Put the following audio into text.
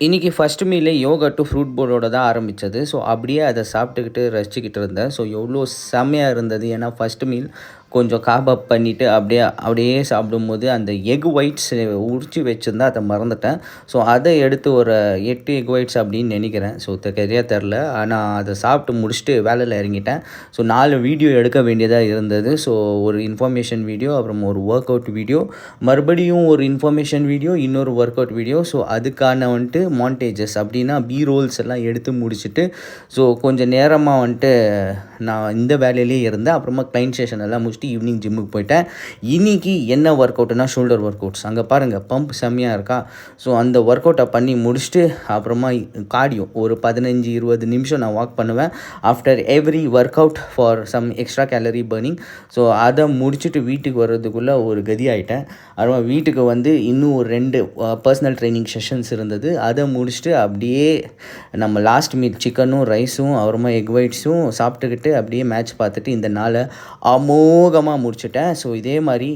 இன்றைக்கி first மீலே yoghurt fruit போலோட தான் ஆரம்பித்தது. ஸோ அப்படியே அதை சாப்பிட்டுக்கிட்டு ரசிச்சுக்கிட்டு இருந்தேன். ஸோ எவ்வளோ செம்மையாக இருந்தது. ஏன்னா ஃபஸ்ட்டு மீல் கொஞ்சம் காபப் பண்ணிவிட்டு அப்படியே அப்படியே சாப்பிடும்போது அந்த எக் ஒயிட்ஸ் உரித்து வச்சுருந்தா அதை மறந்துட்டேன். ஸோ அதை எடுத்து ஒரு 8 எக் ஒயிட்ஸ் அப்படின்னு நினைக்கிறேன். ஸோ சரியாக தெரில. ஆனால் அதை சாப்பிட்டு முடிச்சுட்டு வேலையில் இறங்கிட்டேன். ஸோ 4 வீடியோ எடுக்க வேண்டியதாக இருந்தது. ஸோ ஒரு இன்ஃபர்மேஷன் வீடியோ, அப்புறம் ஒரு ஒர்க் அவுட் வீடியோ, மறுபடியும் ஒரு இன்ஃபர்மேஷன் வீடியோ, இன்னொரு ஒர்க் அவுட் வீடியோ. ஸோ அதுக்கான வந்துட்டு மாண்டேஜஸ் அப்படின்னா ரோல்ஸ் எல்லாம் எடுத்து முடிச்சுட்டு ஸோ கொஞ்சம் நேரமாக வந்துட்டு நான் இந்த வேலையிலே இருந்தேன். அப்புறமா கிளைண்ட் செஷன் எல்லாம் முடிச்சுட்டு ஈவினிங் ஜிம்முக்கு போயிட்டேன். இன்றைக்கி என்ன ஒர்க் அவுட்னா ஷோல்டர் ஒர்க் அவுட்ஸ். அங்கே பாருங்கள் பம்ப் செம்மையாக இருக்கா. ஸோ அந்த ஒர்க் அவுட்டை பண்ணி முடிச்சுட்டு அப்புறமா கார்டியோ ஒரு 15-20 நிமிஷம் நான் வாக் பண்ணுவேன். After every workout for some extra calorie burning. So அதை முடிச்சுட்டு வீட்டுக்கு வர்றதுக்குள்ளே ஒரு கதி ஆகிட்டேன். அப்புறமா வீட்டுக்கு வந்து இன்னும் ஒரு 2 பர்சனல் ட்ரைனிங் செஷன்ஸ் இருந்தது. அதை முடிச்சுட்டு அப்படியே நம்ம லாஸ்ட் மீல் சிக்கனும் ரைஸும் அப்புறமா எக் ஒயிட்ஸும் சாப்பிட்டுக்கிட்டு அப்படியே மேட்ச் பார்த்துட்டு இந்த நாளை அமோகமாக முடிச்சுட்டேன். ஸோ இதே மாதிரி